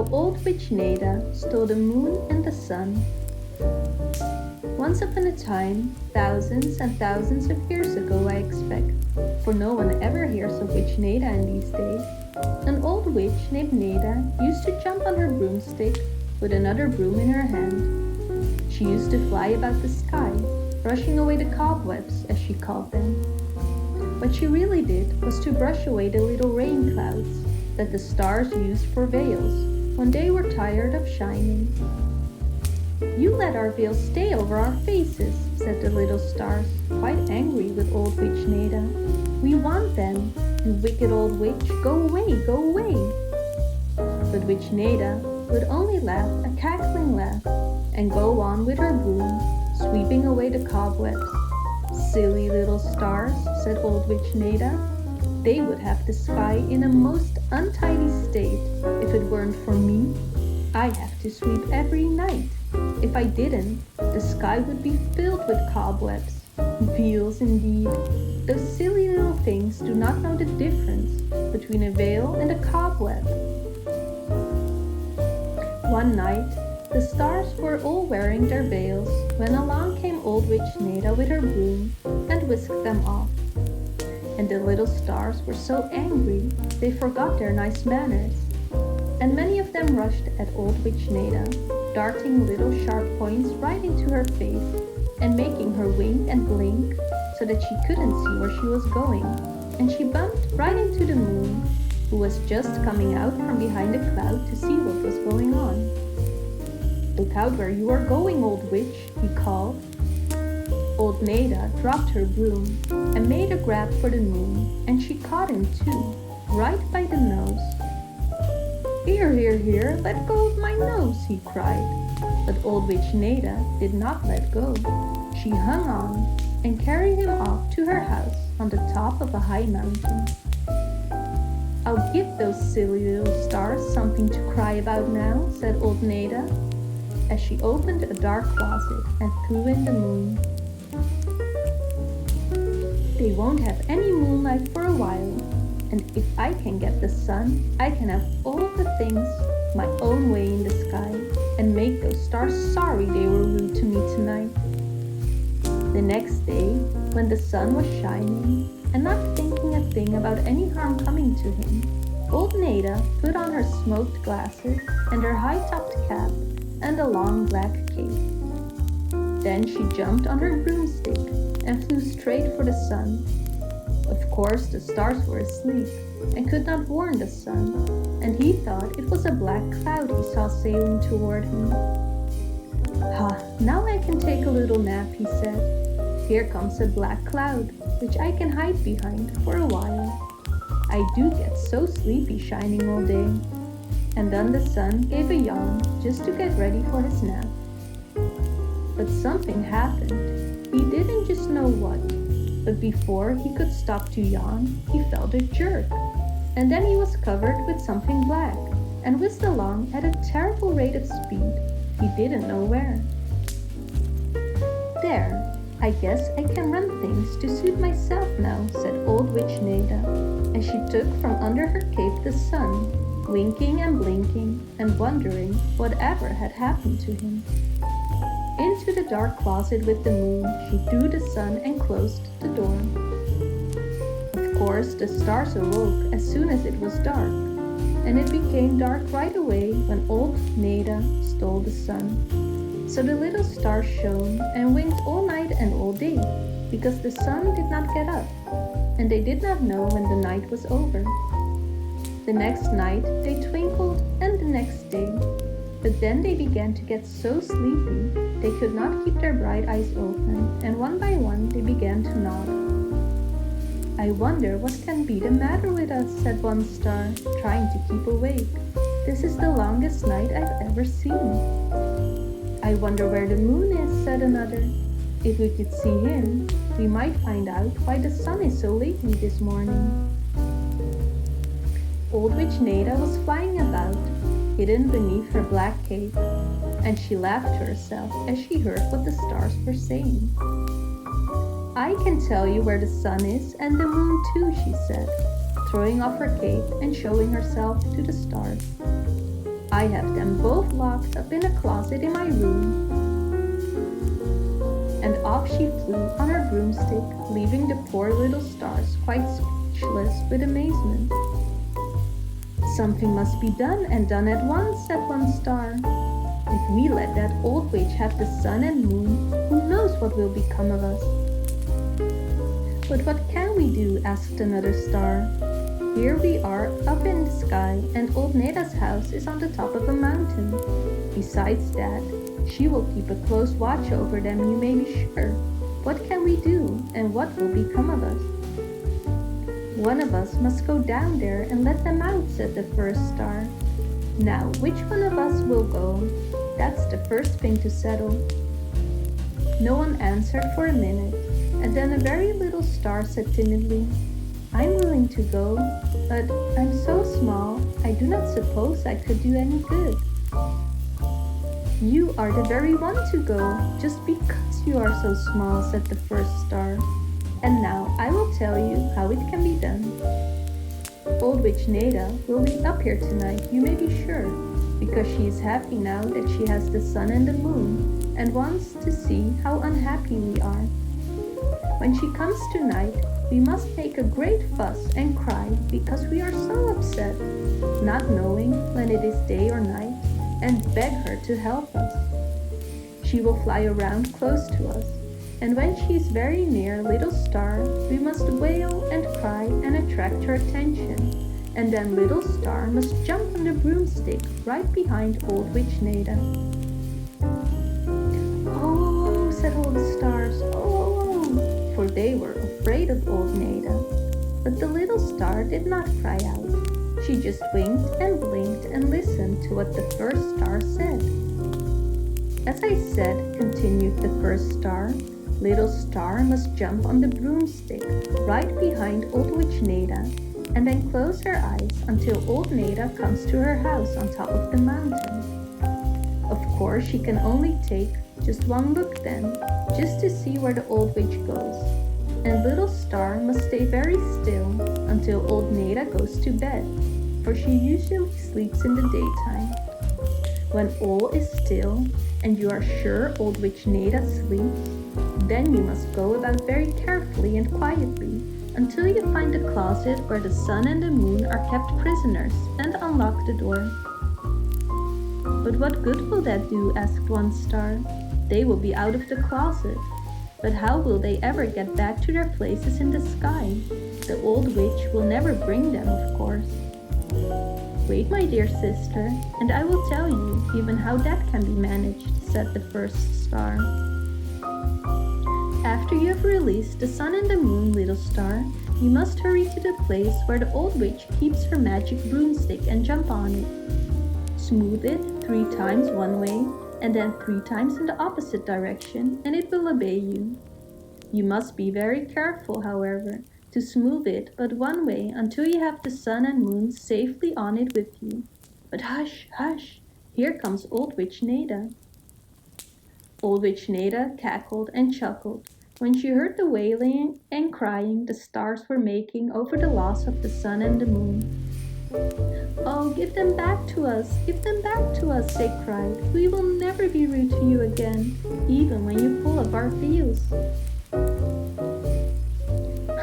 how old Witch Neda stole the moon and the sun. Once upon a time, thousands and thousands of years ago I expect, for no one ever hears of Witch Neda in these days, an old witch named Neda used to jump on her broomstick with another broom in her hand. She used to fly about the sky, brushing away the cobwebs, as she called them. What she really did was to brush away the little rain clouds that the stars used for veils when they were tired of shining. "You let our veils stay over our faces," said the little stars, quite angry with old Witch Neda. "We want them, you wicked old witch, go away, go away." But Witch Neda would only laugh a cackling laugh and go on with her broom, sweeping away the cobwebs. "Silly little stars," said old Witch Neda. "They would have the sky in a most untidy state if it weren't for me. I have to sweep every night. If I didn't, the sky would be filled with cobwebs. Veils indeed. Those silly little things do not know the difference between a veil and a cobweb." One night, the stars were all wearing their veils when along came old Witch Neda with her broom and whisked them off. And the little stars were so angry they forgot their nice manners. And many of them rushed at old Witch Neda, darting little sharp points right into her face and making her wink and blink so that she couldn't see where she was going. And she bumped right into the moon, who was just coming out from behind a cloud to see what was going on. "Look out where you are going, old witch," he called. Old Neda dropped her broom and made a grab for the moon, and she caught him too, right by the nose. "Here, here, here, let go of my nose," he cried. But old Witch Neda did not let go. She hung on and carried him off to her house on the top of a high mountain. "I'll give those silly little stars something to cry about now," said old Neda, as she opened a dark closet and threw in the moon. "They won't have any moonlight for a while, and if I can get the sun, I can have all the things my own way in the sky and make those stars sorry they were rude to me tonight." The next day, when the sun was shining and not thinking a thing about any harm coming to him, old Neda put on her smoked glasses and her high-topped cap and a long black cape. Then she jumped on her broomstick and flew straight for the sun. Of course, the stars were asleep and could not warn the sun, and he thought it was a black cloud he saw sailing toward him. "Ha, now I can take a little nap," he said. "Here comes a black cloud, which I can hide behind for a while. I do get so sleepy shining all day." And then the sun gave a yawn just to get ready for his nap. But something happened. He didn't just know what, but before he could stop to yawn, he felt a jerk. And then he was covered with something black and whizzed along at a terrible rate of speed. He didn't know where. "There, I guess I can run things to suit myself now," said old Witch Neda, and she took from under her cape the sun, winking and blinking and wondering whatever had happened to him. Into the dark closet with the moon she threw the sun and closed the door. Of course, the stars awoke as soon as it was dark, and it became dark right away when old Neda stole the sun. So the little stars shone and winked all night and all day, because the sun did not get up, and they did not know when the night was over. The next night they twinkled, and the next day. But then they began to get so sleepy they could not keep their bright eyes open, and one by one they began to nod. "I wonder what can be the matter with us," said one star, trying to keep awake. "This is the longest night I've ever seen." "I wonder where the moon is," said another. "If we could see him, we might find out why the sun is so lately this morning." Old Witch Neda was flying about, hidden beneath her black cape, and she laughed to herself as she heard what the stars were saying. "I can tell you where the sun is and the moon too," she said, throwing off her cape and showing herself to the stars. I have them both locked up in a closet in my room." And off she flew on her broomstick, leaving the poor little stars quite speechless with amazement. "Something must be done, and done at once," said one star. "If we let that old witch have the sun and moon, who knows what will become of us?" "But what can we do?" asked another star. "Here we are up in the sky, and old Neda's house is on the top of a mountain. Besides that, she will keep a close watch over them, you may be sure. What can we do, and what will become of us?" "One of us must go down there and let them out," said the first star. "Now, which one of us will go? That's the first thing to settle." No one answered for a minute, and then a very little star said timidly, "I'm willing to go, but I'm so small, I do not suppose I could do any good." "You are the very one to go, just because you are so small," said the first star. "And now I will tell you how it can be done. Old Witch Neda will be up here tonight, you may be sure, because she is happy now that she has the sun and the moon, and wants to see how unhappy we are. When she comes tonight, we must make a great fuss and cry because we are so upset, not knowing when it is day or night, and beg her to help us. She will fly around close to us, and when she is very near Little Star, we must wail and cry and attract her attention, and then Little Star must jump on the broomstick right behind Old Witch Neda." "Oh," said all the stars, "oh," for they were afraid of old Neda. But the little star did not cry out. She just winked and blinked and listened to what the first star said. "As I said," continued the first star, "Little Star must jump on the broomstick right behind Old Witch Neda, and then close her eyes until old Neda comes to her house on top of the mountain. Of course, she can only take just one look then, just to see where the old witch goes. And Little Star must stay very still until old Neda goes to bed, for she usually sleeps in the daytime. When all is still and you are sure Old Witch Neda sleeps, then you must go about very carefully and quietly until you find the closet where the sun and the moon are kept prisoners, and unlock the door." "But what good will that do?" asked one star. "They will be out of the closet. But how will they ever get back to their places in the sky? The old witch will never bring them, of course." "Wait, my dear sister, and I will tell you even how that can be managed," said the first star. "After you have released the sun and the moon, Little Star, you must hurry to the place where the old witch keeps her magic broomstick and jump on it. Smooth it 3 times one way, and then 3 times in the opposite direction, and it will obey you. You must be very careful, however, to smooth it but one way until you have the sun and moon safely on it with you. But hush, hush, here comes Old Witch Neda." Old Witch Neda cackled and chuckled when she heard the wailing and crying the stars were making over the loss of the sun and the moon. "Oh, give them back to us, give them back to us," they cried. "We will never be rude to you again, even when you pull up our fields."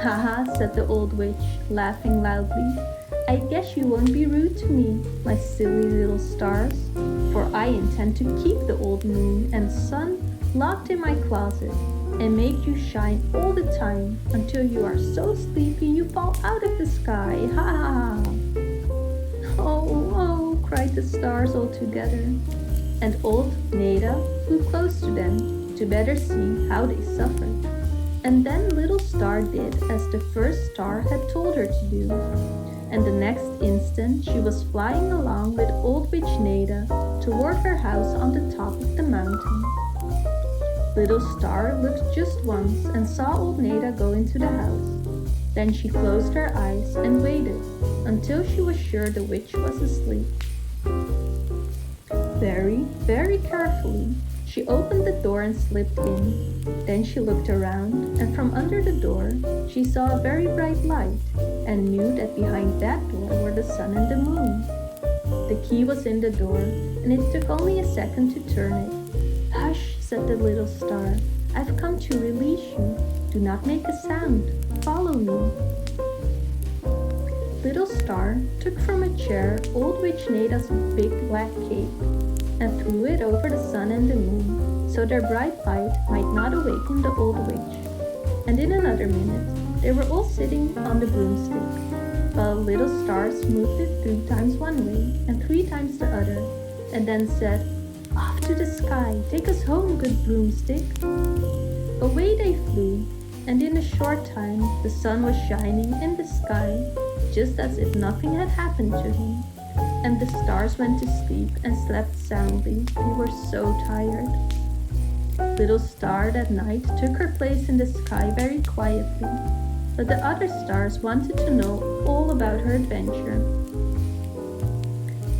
"Ha ha," said the old witch, laughing loudly. "I guess you won't be rude to me, my silly little stars, for I intend to keep the old moon and sun locked in my closet and make you shine all the time until you are so sleepy you fall out of the sky. Ha ha ha." "Oh, oh," cried the stars all together, and old Neda flew close to them to better see how they suffered. And then Little Star did as the first star had told her to do, and the next instant she was flying along with Old Witch Neda toward her house on the top of the mountain. Little Star looked just once and saw old Neda go into the house. Then she closed her eyes and waited until she was sure the witch was asleep. Very, very carefully, she opened the door and slipped in. Then she looked around, and from under the door, she saw a very bright light, and knew that behind that door were the sun and the moon. The key was in the door, and it took only a second to turn it. "Hush," said the little star. "I've come to release you. Do not make a sound. Follow me." Little Star took from a chair Old Witch Nada's big black cape and threw it over the sun and the moon, so their bright light might not awaken the old witch. And in another minute, they were all sitting on the broomstick, while Little Star smoothed it 3 times one way and 3 times the other, and then said, "Off to the sky, take us home, good broomstick." Away they flew, and in a short time the sun was shining in the sky, just as if nothing had happened to him. And the stars went to sleep and slept soundly. They were so tired. Little Star that night took her place in the sky very quietly, but the other stars wanted to know all about her adventure.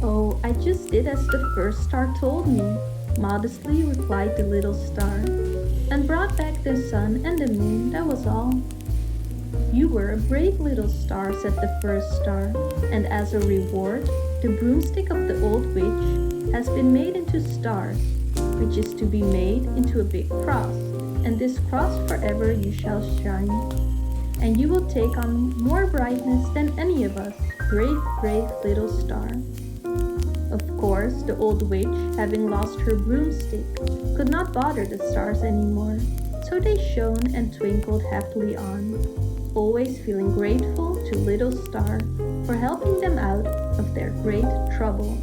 "Oh, I just did as the first star told me," modestly replied the little star, "and brought back the sun and the moon, that was all." "You were a brave little star," said the first star, "and as a reward, the broomstick of the old witch has been made into stars, which is to be made into a big cross, and this cross forever you shall shine. And you will take on more brightness than any of us, brave, brave little star." Of course, the old witch, having lost her broomstick, could not bother the stars anymore, so they shone and twinkled happily on, always feeling grateful to Little Star for helping them out of their great trouble.